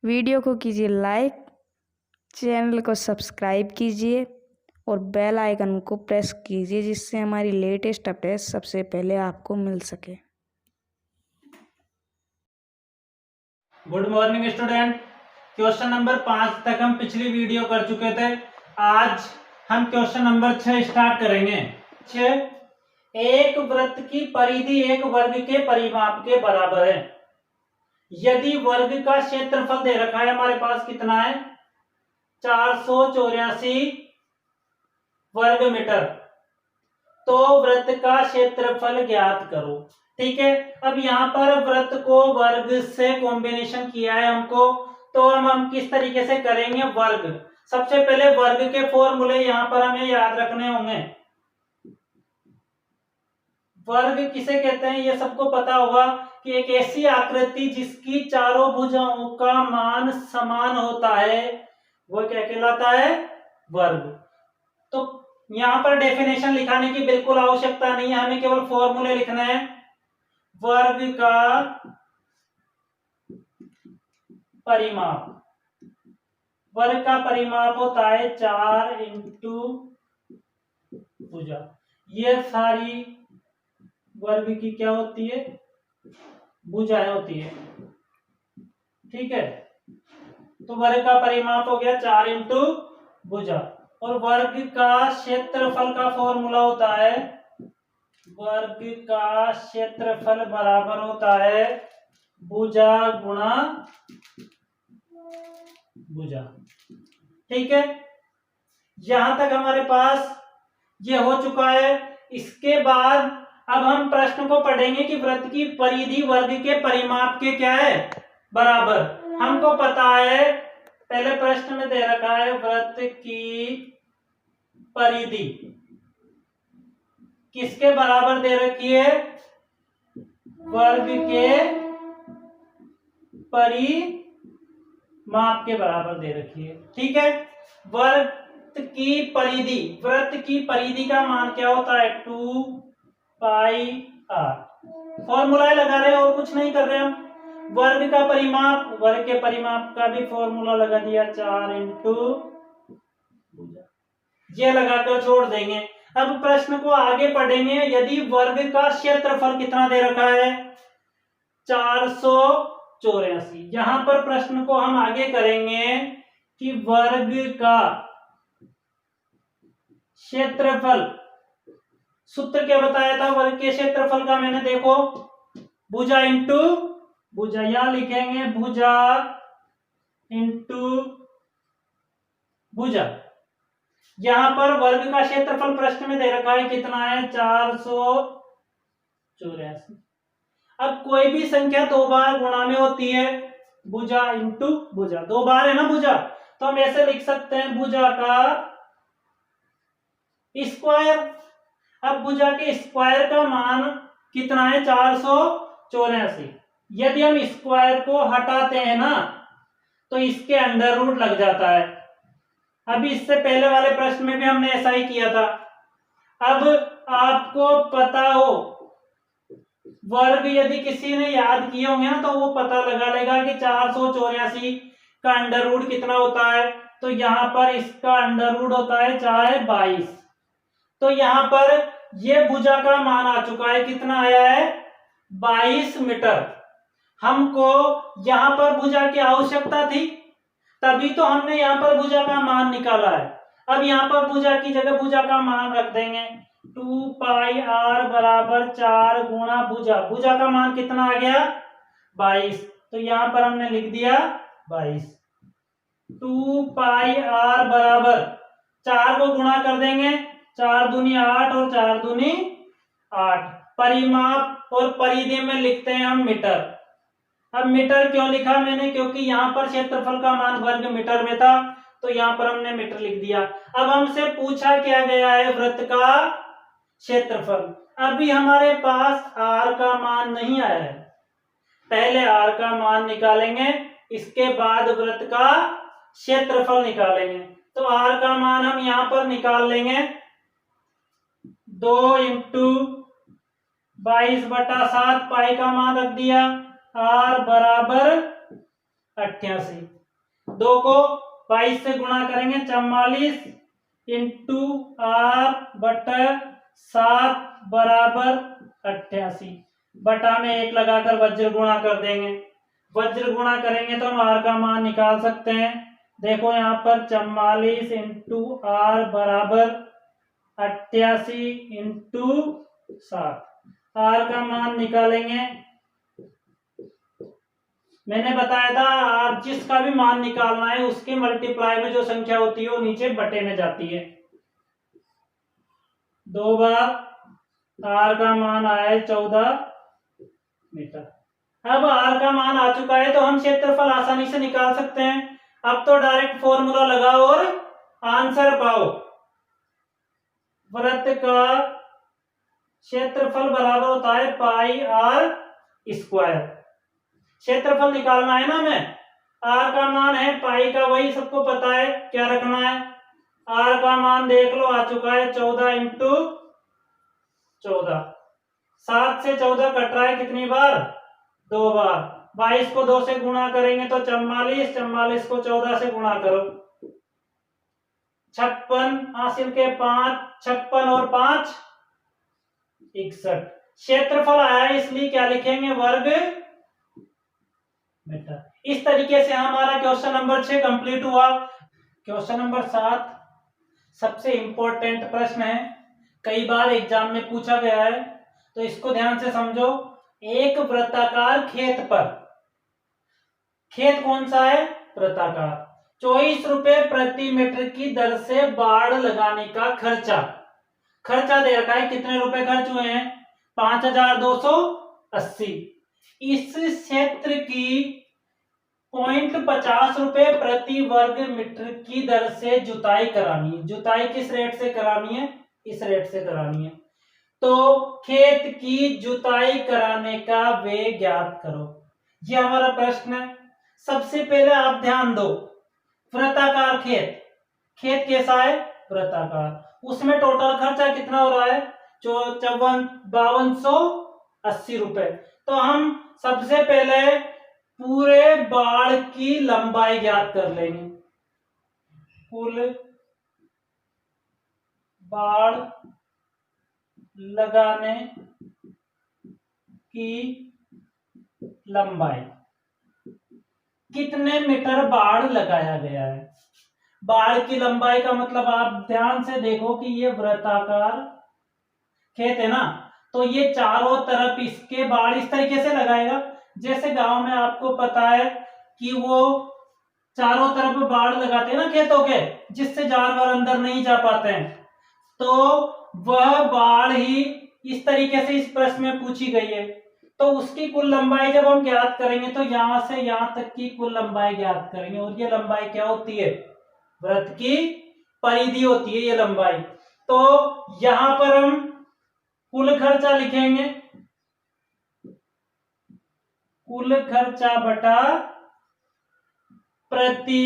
Video को कीजिए like, channel को सब्सक्राइब कीजिए और बेल आइकन को प्रेस कीजिए जिससे हमारी लेटेस्ट अपडेट सबसे पहले आपको मिल सके। Good morning student. Question number 5 तक हम पिछली वीडियो कर चुके थे। आज हम क्वेश्चन नंबर 6 स्टार्ट करेंगे। 6, एक वृत्त की परिधि एक वर्ग के परिमाप के बराबर है यदि वर्ग का क्षेत्रफल दे रखा है, हमारे पास कितना है 484 वर्ग मीटर, तो वृत्त का क्षेत्रफल ज्ञात करो। ठीक है, अब यहाँ पर वृत्त को वर्ग से कॉम्बिनेशन किया है हमको, तो हम किस तरीके से करेंगे वर्ग। सबसे पहले वर्ग के फॉर्मूले यहाँ पर हमें याद रखने होंगे। वर्ग किसे कहते हैं ये सबको पता होगा कि एक ऐसी आकृति जिसकी चारों भुजाओं का मान समान होता है वो क्या कहलाता है, वर्ग। तो यहां पर डेफिनेशन लिखाने की बिल्कुल आवश्यकता नहीं है, हमें केवल फॉर्मूले लिखना है। वर्ग का परिमाप, वर्ग का परिमाप होता है 4 इंटू भुजा। ये सारी वर्ग की क्या होती है, भुजाएं होती है। ठीक है, तो वर्ग का परिमाप हो गया 4 इंटू भुजा। और वर्ग का क्षेत्रफल का फॉर्मूला होता है, वर्ग का क्षेत्रफल बराबर होता है भुजा गुणा भुजा। ठीक है, यहां तक हमारे पास ये हो चुका है। इसके बाद अब हम प्रश्न को पढ़ेंगे कि वृत्त की परिधि वर्ग के परिमाप के क्या है, बराबर। हमको पता है, पहले प्रश्न में दे रखा है वृत्त की परिधि किसके बराबर दे रखी है, वर्ग के परिमाप के बराबर दे रखी है। ठीक है, वृत्त की परिधि, वृत्त की परिधि का मान क्या होता है 2 पाई आर। फॉर्मूला लगा रहे हैं और कुछ नहीं कर रहे हम। वर्ग का परिमाप, वर्ग के परिमाप का भी फॉर्मूला लगा दिया 4 इंटू ये लगाकर छोड़ देंगे। अब प्रश्न को आगे पढ़ेंगे। यदि वर्ग का क्षेत्रफल कितना दे रखा है 484, यहां पर प्रश्न को हम आगे करेंगे कि वर्ग का क्षेत्रफल, सूत्र क्या बताया था वर्ग के क्षेत्रफल का, मैंने देखो भुजा इंटू भुजा, यहां लिखेंगे भुजा इंटू भुजा। यहां पर वर्ग का क्षेत्रफल प्रश्न में दे रखा है कितना है 484। अब कोई भी संख्या दो बार गुणा में होती है, भुजा इंटू भुजा, दो बार है ना भुजा, तो हम ऐसे लिख सकते हैं भुजा का स्क्वायर। अब भुजा के स्क्वायर का मान कितना है 484। यदि हम स्क्वायर को हटाते हैं ना तो इसके अंडर रूट लग जाता है। अभी इससे पहले वाले प्रश्न में भी हमने ऐसा ही किया था। अब आपको पता हो वर्ग, यदि किसी ने याद किए होंगे ना तो वो पता लगा लेगा कि 484 का अंडर रूट कितना होता है। तो यहां पर इसका अंडर रूट होता है 4/22। तो यहां पर ये भुजा का मान आ चुका है, कितना आया है 22 मीटर। हमको यहां पर भुजा की आवश्यकता थी, तभी तो हमने यहां पर भुजा का मान निकाला है। अब यहां पर भुजा की जगह भुजा का मान रख देंगे 2 पाई आर बराबर 4 गुणा भुजा। भुजा का मान कितना आ गया 22, तो यहां पर हमने लिख दिया 22। 2 पाई आर बराबर 4 को गुणा कर देंगे, 4 दूनी 8 और 4 दूनी 8। परिमाप और परिधि में लिखते हैं हम मीटर। अब मीटर क्यों लिखा मैंने, क्योंकि यहां पर क्षेत्रफल का मान वर्ग मीटर में था, तो यहां पर हमने मीटर लिख दिया। अब हमसे पूछा क्या गया है वृत्त का क्षेत्रफल। अभी हमारे पास आर का मान नहीं आया है, पहले आर का मान निकालेंगे, इसके बाद वृत्त का क्षेत्रफल निकालेंगे। तो आर का मान हम यहां पर निकाल लेंगे 2 इंटू 22/7, पाई का मान रख दिया आर बराबर 88। 2 को 22 से गुणा करेंगे, 44 इंटू आर बटा 7 बराबर 88। बटा में 1 लगाकर वज्र गुणा कर देंगे। वज्र गुणा करेंगे तो हम आर का मान निकाल सकते हैं। देखो यहाँ पर 44 इंटू आर बराबर 88 इंटू 7। आर का मान निकालेंगे। मैंने बताया था आर जिसका भी मान निकालना है उसके मल्टीप्लाई में जो संख्या होती है वो नीचे बटे में जाती है। 2 बार आर का मान आया है 14 मीटर। अब आर का मान आ चुका है तो हम क्षेत्रफल आसानी से निकाल सकते हैं। अब तो डायरेक्ट फॉर्मूला लगाओ और आंसर पाओ। वृत्त का क्षेत्रफल बराबर होता है पाई आर स्क्वायर। क्षेत्रफल निकालना है ना हमें। आर का मान है पाई का, वही सबको पता है क्या रखना है। आर का मान देख लो आ चुका है 14 इंटू 14। 7 से 14 कट रहा है कितनी बार? 2 बार। 22 को 2 से गुणा करेंगे तो 44। 44 को 14 से गुणा करो, 56 हासिल के 5, 56 और 5 61। क्षेत्रफल आया इसलिए क्या लिखेंगे? वर्ग मीटर। इस तरीके से हमारा क्वेश्चन नंबर 6 कंप्लीट हुआ। क्वेश्चन नंबर 7 सबसे इंपॉर्टेंट प्रश्न है, कई बार एग्जाम में पूछा गया है, तो इसको ध्यान से समझो। एक वृत्ताकार खेत पर, खेत कौन सा है? वृत्ताकार। 24 रुपए प्रति मीटर की दर से बाड़ लगाने का खर्चा दे रखा है। कितने रुपए खर्च हुए हैं? 5280। इस क्षेत्र की 0.50 रुपए प्रति वर्ग मीटर की दर से जुताई करानी है। जुताई किस रेट से करानी है? इस रेट से करानी है। तो खेत की जुताई कराने का व्यय ज्ञात करो। ये हमारा प्रश्न है। सबसे पहले आप ध्यान दो, वृत्ताकार खेत, खेत कैसा है? वृत्ताकार। उसमें टोटल खर्चा कितना हो रहा है? 5280 रुपए। तो हम सबसे पहले पूरे बाड़ की लंबाई ज्ञात कर लेंगे। कुल बाड़ लगाने की लंबाई, कितने मीटर बाड़ लगाया गया है। बाड़ की लंबाई का मतलब आप ध्यान से देखो कि ये वृत्ताकार खेत है ना, तो ये चारों तरफ इसके बाड़ इस तरीके से लगाएगा जैसे गांव में आपको पता है कि वो चारों तरफ बाड़ लगाते हैं ना खेतों के, जिससे जानवर अंदर नहीं जा पाते हैं। तो वह बाड़ ही इस तरीके से इस प्रश्न में पूछी गई है। तो उसकी कुल लंबाई जब हम ज्ञात करेंगे तो यहां से यहां तक की कुल लंबाई ज्ञात करेंगे। और ये लंबाई क्या होती है? वृत्त की परिधि होती है ये लंबाई। तो यहां पर हम कुल खर्चा लिखेंगे, कुल खर्चा बटा प्रति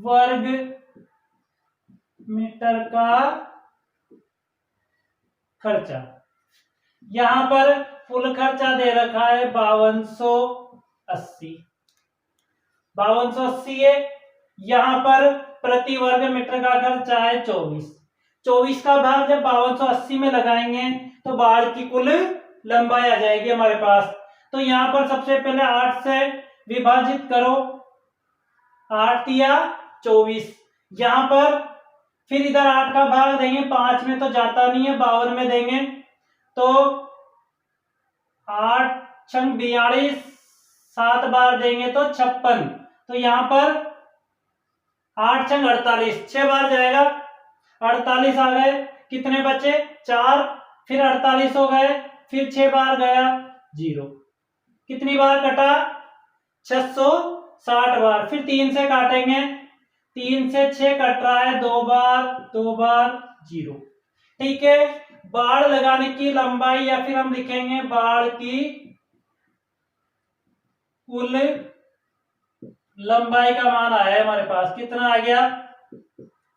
वर्ग मीटर का खर्चा। यहां पर कुल खर्चा दे रखा है 5280। 5280 है। यहां पर प्रति वर्ग मीटर का खर्चा है 24। 24 का भाग जब 5280 में लगाएंगे तो बाड़ की कुल लंबाई आ जाएगी हमारे पास। तो यहां पर सबसे पहले 8 से विभाजित करो, 8 या 24। यहां पर फिर इधर 8 का भाग देंगे, 5 में तो जाता नहीं है, 52 में देंगे तो 8 छंग 42, 7 बार देंगे तो 56। तो यहां पर 8 छंग 48, 6 बार जाएगा, 48 आ गए, कितने बचे? 4, फिर 48 हो गए, फिर 6 बार गया 0। कितनी बार कटा? 660 बार। फिर 3 से काटेंगे, 3 से 6 कट रहा है, 2 बार 2 बार 0। ठीक है। बाड़ लगाने की लंबाई, या फिर हम लिखेंगे बाड़ की कुल लंबाई का मान आया है हमारे पास। कितना आ गया?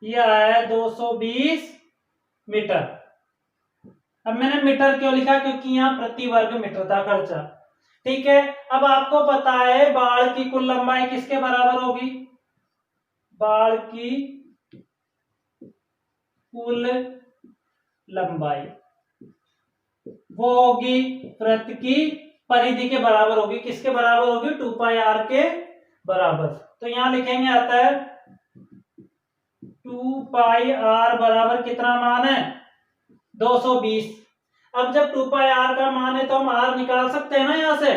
ये आया है 220 मीटर। अब मैंने मीटर क्यों लिखा? क्योंकि यहाँ प्रति वर्ग मीटर था खर्चा। ठीक है। अब आपको पता है बाड़ की कुल लंबाई किसके बराबर होगी? बाड़ की कुल लंबाई वो होगी वृत्त की परिधि के बराबर होगी। किसके बराबर होगी? 2πr के बराबर। तो यहां लिखेंगे आता है 2πr बराबर कितना मान है? 220। अब जब 2πr का मान है तो हम r निकाल सकते हैं ना। यहां से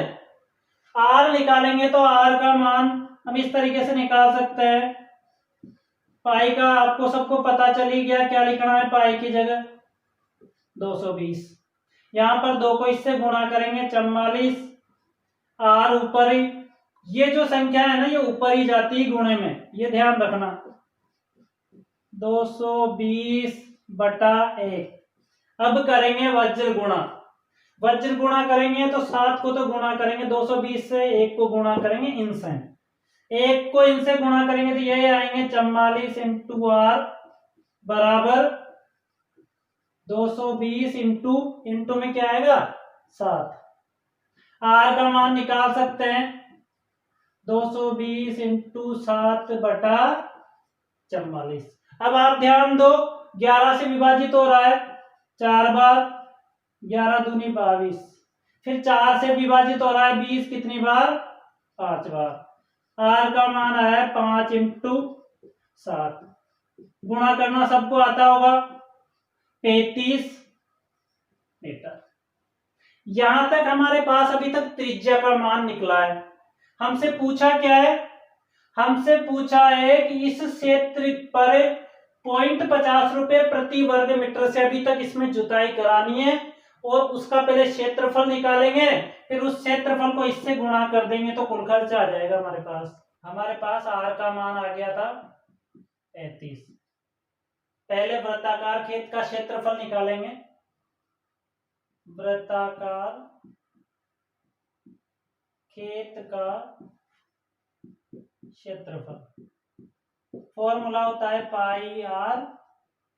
r निकालेंगे तो r का मान हम इस तरीके से निकाल सकते हैं। पाई का आपको सबको पता चली गया, क्या लिखना है पाई की जगह? 220। यहां पर 2 को इससे गुणा करेंगे 44। r ऊपर ही, ये जो संख्या है ना ये ऊपर ही जाती है गुणे में, ये ध्यान रखना। 220 बटा 1। अब करेंगे वज्र गुणा। वज्र गुणा करेंगे तो 7 को तो गुणा करेंगे 220 से, 1 को गुणा करेंगे इनसे, 1 को इनसे गुणा करेंगे तो ये आएंगे 44 इंटू आर बराबर 220 इंटू में क्या आएगा? 7। आर का मान निकाल सकते हैं 220 इंटू 7 बटा 44। अब आप ध्यान दो 11 से विभाजित हो रहा है 4 बार, 11 दूनी 22। फिर 4 से विभाजित हो रहा है 20 कितनी बार? 5 बार। आर का मान आया 5 इंटू 7। गुणा करना सबको आता होगा 35 मीटर। यहां तक हमारे पास अभी तक त्रिज्या का मान निकला है। हमसे पूछा क्या है? हमसे पूछा है कि इस क्षेत्र पर 0.50 रुपए प्रति वर्ग मीटर से अभी तक इसमें जुताई करानी है और उसका पहले क्षेत्रफल निकालेंगे, फिर उस क्षेत्रफल को इससे गुणा कर देंगे तो कुल खर्च आ जाएगा हमारे पास। हमारे पास आर का मान आ गया था 35। पहले वृत्ताकार खेत का क्षेत्रफल निकालेंगे। वृत्ताकार खेत का क्षेत्रफल फॉर्मूला होता है पाई आर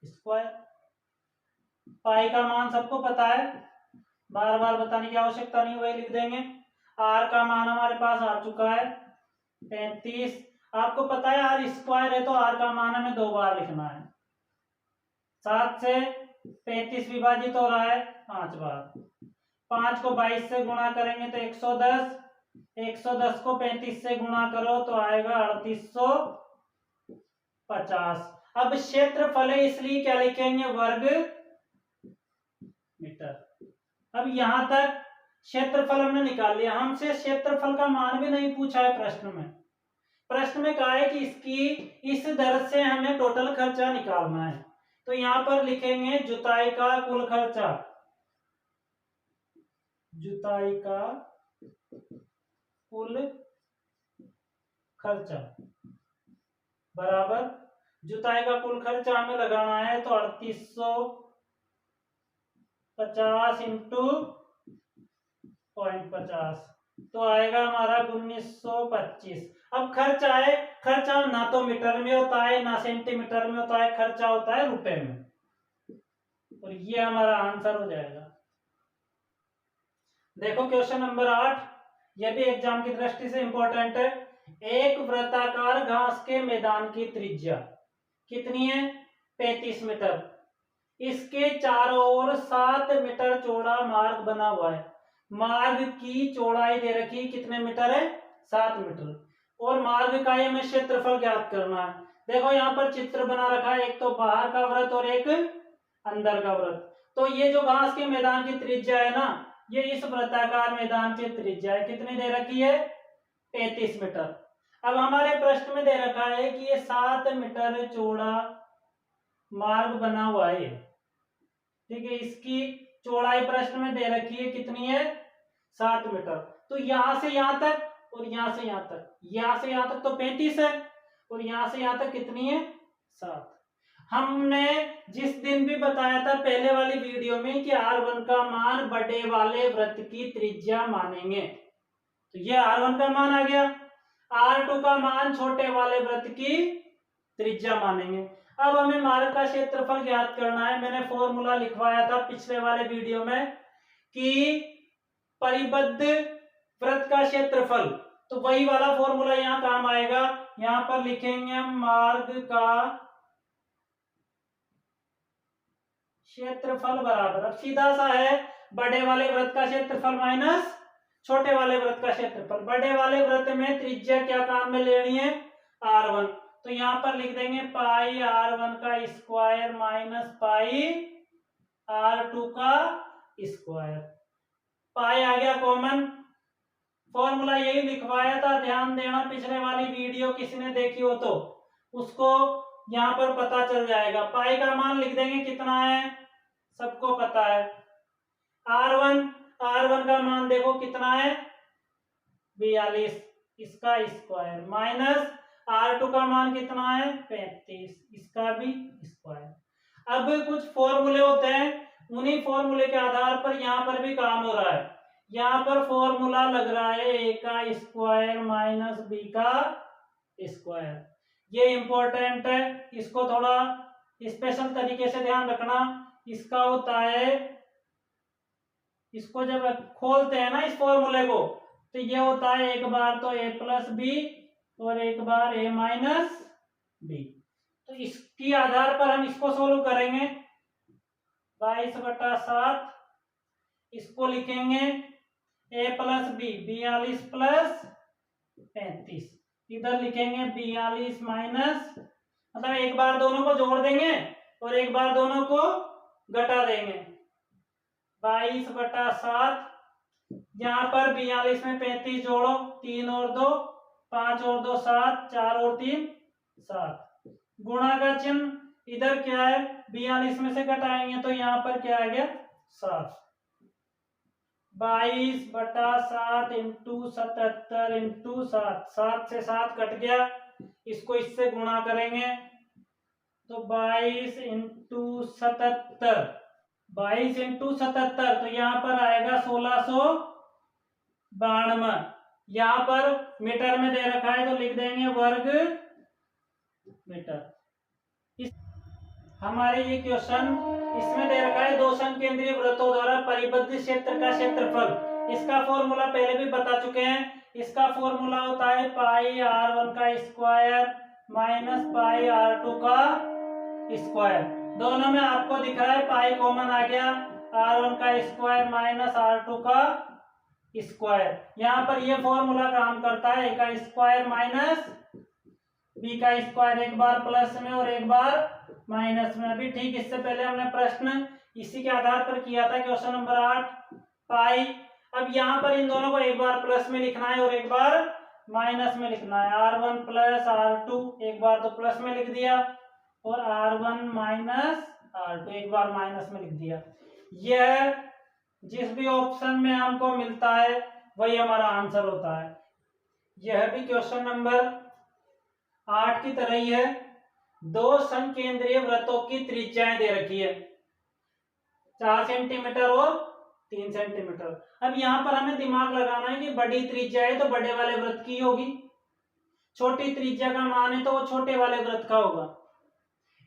स्क्वायर। पाई का मान सबको पता है, बार बार बताने की आवश्यकता नहीं, वही लिख देंगे। आर का मान हमारे पास आ चुका है 35। आपको पता है आर स्क्वायर है तो आर का मान हमें 2 बार लिखना है। 7 से 35 विभाजित हो रहा है 5 बार। 5 को 22 से गुणा करेंगे तो 110। 110 को 35 से गुणा करो तो आएगा 3850। अब क्षेत्रफल है इसलिए क्या लिखेंगे? वर्ग मीटर। अब यहां तक क्षेत्रफल हमने निकाल लिया। हमसे क्षेत्रफल का मान भी नहीं पूछा है प्रश्न में। प्रश्न में कहा है कि इसकी इस दर से हमें टोटल खर्चा निकालना है। तो यहां पर लिखेंगे जुताई का कुल खर्चा। जुताई का कुल खर्चा बराबर, जुताई का कुल खर्चा हमें लगाना है तो 3850 इंटू 0.50 तो आएगा हमारा 1925। अब खर्च आए, खर्चा ना तो मीटर में होता है ना सेंटीमीटर में होता है, खर्चा होता है रुपए में, और ये हमारा आंसर हो जाएगा। देखो क्वेश्चन नंबर 8, यह भी एग्जाम की दृष्टि से इंपॉर्टेंट है। एक वृत्ताकार घास के मैदान की त्रिज्या कितनी है? 35 मीटर। इसके चारों ओर 7 मीटर चौड़ा मार्ग बना हुआ है। मार्ग की चौड़ाई दे रखी कितने मीटर है? 7 मीटर। और मार्ग का हमें क्षेत्रफल ज्ञात करना है। देखो यहाँ पर चित्र बना रखा है, एक तो बाहर का वृत्त और एक अंदर का वृत्त। तो ये जो घास के मैदान की त्रिज्या है ना, ये इस वृत्ताकार मैदान की त्रिज्या है, कितनी दे रखी है? 35 मीटर। अब हमारे प्रश्न में दे रखा है कि ये 7 मीटर चौड़ा मार्ग बना हुआ है, ठीक है। इसकी चौड़ाई प्रश्न में दे रखी है कितनी है? 7 मीटर। तो यहां से यहां तक और यहां से यहां तक, यहां से यहां तक तो 35 है और यहां से यहां तक कितनी है? 7। हमने जिस दिन भी बताया था पहले वाली वीडियो में कि R1 का मान बड़े वाले वृत्त की त्रिज्या मानेंगे, तो ये R1 का मान आ गया। R2 का मान छोटे वाले वृत्त की त्रिज्या मानेंगे। अब हमें मार्ग का क्षेत्रफल ज्ञात करना है। मैंने फॉर्मूला लिखवाया था पिछले वाले वीडियो में कि परिबद्ध वृत्त का क्षेत्रफल, तो वही वाला फॉर्मूला यहाँ काम आएगा। यहाँ पर लिखेंगे हम मार्ग का क्षेत्रफल बराबर, अब सीधा सा है, बड़े वाले वृत्त का क्षेत्रफल माइनस छोटे वाले वृत्त का क्षेत्रफल। बड़े वाले वृत्त में त्रिज्या क्या काम में लेनी है, r1, तो यहाँ पर लिख देंगे पाई r1 का स्क्वायर माइनस पाई r2 का स्क्वायर। पाई आ गया कॉमन, फॉर्मूला यही लिखवाया था, ध्यान देना, पिछले वाली वीडियो किसी ने देखी हो तो उसको यहाँ पर पता चल जाएगा। पाई का मान लिख देंगे, कितना है सबको पता है, r1 का मान देखो कितना है 42, इसका स्क्वायर, माइनस r2 का मान कितना है 35, इसका भी स्क्वायर। अब कुछ फॉर्मूले होते हैं, उन्हीं फॉर्मूले के आधार पर यहाँ पर भी काम हो रहा है। यहाँ पर फॉर्मूला लग रहा है a का स्क्वायर माइनस b का स्क्वायर, ये इंपॉर्टेंट है, इसको थोड़ा स्पेशल तरीके से ध्यान रखना। इसका होता है, इसको जब खोलते हैं ना इस फॉर्मूले को, तो ये होता है एक बार तो a प्लस बी और एक बार a माइनस बी। तो इसकी आधार पर हम इसको सोल्व करेंगे, 22/7, इसको लिखेंगे a प्लस बी 42 प्लस 35, इधर लिखेंगे 42 माइनस, मतलब एक बार दोनों को जोड़ देंगे और एक बार दोनों को घटा देंगे, 22/7, यहाँ पर 42 में 35 जोड़ो, 3 और 2 5 और 2 7, 4 और 3 7, गुणा का चिन्ह इधर क्या है, 42 में से घटाएंगे तो यहाँ पर क्या आ गया 7, 22/7 इंटू 77 इंटू 7, 7 से 7 कट गया, इसको इससे गुणा करेंगे तो 22 इंटू 77, 22 इंटू 77, तो यहाँ पर आएगा 1692। यहाँ पर मीटर में दे रखा है तो लिख देंगे वर्ग मीटर। हमारे ये क्वेश्चन इसमें दे रखा है, दो समकेंद्रीय वृत्तों द्वारा परिबद्ध क्षेत्र का क्षेत्रफल। इसका फॉर्मूला पहले भी बता चुके हैं, इसका फॉर्मूला होता है पाई r1 का स्क्वायर माइनस पाई r2 का स्क्वायर। दोनों में आपको दिख रहा है पाई कॉमन आ गया, r1 का स्क्वायर माइनस r2 का स्क्वायर। यहाँ पर ये फॉर्मूला काम करता है, a का स्क्वायर माइनस b का स्क्वायर, एक बार प्लस में और एक बार माइनस में। अभी ठीक इससे पहले हमने प्रश्न इसी के आधार पर किया था, क्वेश्चन नंबर 8 पाई। अब यहाँ पर इन दोनों को एक बार प्लस में लिखना है और एक बार माइनस में लिखना है, r1 प्लस r2, एक बार तो प्लस में लिख दिया, और r1 माइनस r2 एक बार माइनस में लिख दिया। यह जिस भी ऑप्शन में हमको मिलता है वही हमारा आंसर होता है। यह भी क्वेश्चन नंबर 8 की तरह ही है, दो समकेंद्रीय वृत्तों की त्रिज्याएं दे रखी है, 4 सेंटीमीटर और 3 सेंटीमीटर। अब यहाँ पर हमें दिमाग लगाना है कि बड़ी त्रिज्या है तो बड़े वाले वृत्त की होगी, छोटी त्रिज्या का मान है तो वो छोटे वाले वृत्त का होगा।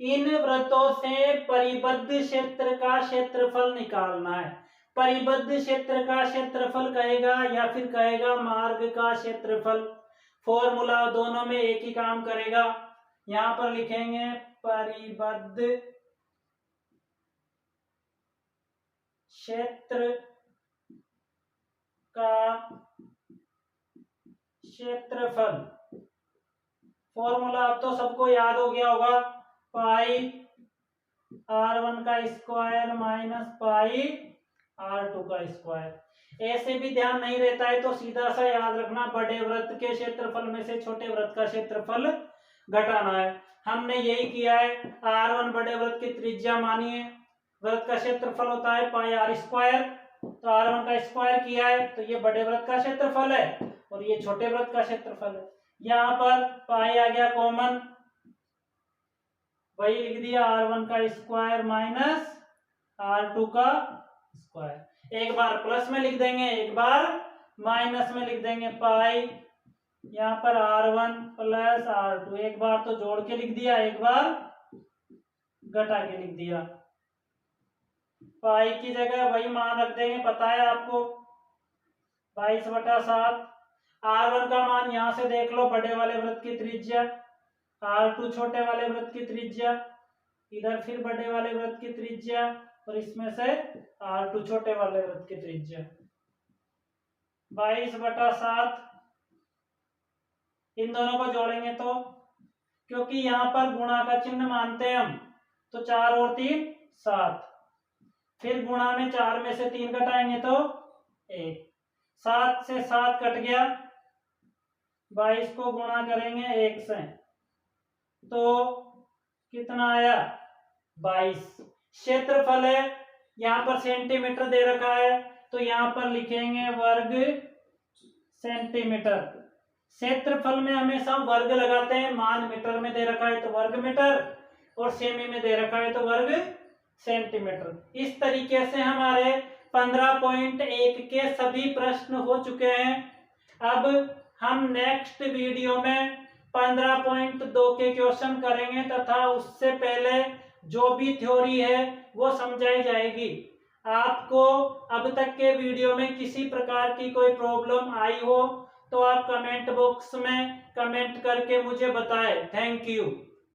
इन वृत्तों से परिबद्ध क्षेत्र का क्षेत्रफल निकालना है। परिबद्ध क्षेत्र का क्षेत्रफल कहेगा या फिर कहेगा मार्ग का क्षेत्रफल, फॉर्मूला दोनों में एक ही काम करेगा। यहां पर लिखेंगे परिबद्ध क्षेत्र का क्षेत्रफल, फॉर्मूला अब तो सबको याद हो गया होगा, पाई r1 का स्क्वायर माइनस पाई r2 का स्क्वायर। ऐसे भी ध्यान नहीं रहता है तो सीधा सा याद रखना, बड़े वृत्त के क्षेत्रफल में से छोटे वृत्त का क्षेत्रफल घटाना है। हमने यही किया है, r1 बड़े वृत्त की त्रिज्या मानिए, वृत्त का क्षेत्रफल होता है पाई r स्क्वायर, तो r1 का स्क्वायर किया है तो ये बड़े वृत्त का क्षेत्रफल है और ये छोटे वृत्त का क्षेत्रफल है। यहाँ पर पाई आ गया कॉमन, वही लिख दिया r1 का स्क्वायर माइनस r2 का स्क्वायर। एक बार प्लस में लिख देंगे, एक बार माइनस में लिख देंगे, पाई यहाँ पर r1 प्लस r2, एक बार तो जोड़ के लिख दिया, एक बार घटा के लिख दिया। पाई की जगह वही मान रख देंगे, पता है आपको, 22/7। R1 का मान यहां से देख लो, बड़े वाले वृत्त की त्रिज्या, R2 छोटे वाले वृत्त की त्रिज्या, इधर फिर बड़े वाले वृत्त की त्रिज्या, और इसमें से R2 छोटे वाले वृत्त की त्रिज्या। 22/7 इन दोनों को जोड़ेंगे तो, क्योंकि यहां पर गुणा का चिन्ह मानते हैं हम, तो 4 और 3 7, फिर गुणा में 4 में से 3 घटाएंगे तो 1, 7 से 7 कट गया, 22 को गुणा करेंगे 1 से तो कितना आया 22। क्षेत्रफल है, यहां पर सेंटीमीटर दे रखा है तो यहां पर लिखेंगे वर्ग सेंटीमीटर। क्षेत्रफल में हमेशा वर्ग लगाते हैं, मान मीटर में दे रखा है तो वर्ग मीटर, और सेमी में दे रखा है तो वर्ग सेंटीमीटर। इस तरीके से हमारे 15.1 के सभी प्रश्न हो चुके हैं। अब हम नेक्स्ट वीडियो में 15.2 के क्वेश्चन करेंगे तथा उससे पहले जो भी थ्योरी है वो समझाई जाएगी। आपको अब तक के वीडियो में किसी प्रकार की कोई प्रॉब्लम आई हो तो आप कमेंट बॉक्स में कमेंट करके मुझे बताएं। Thank you.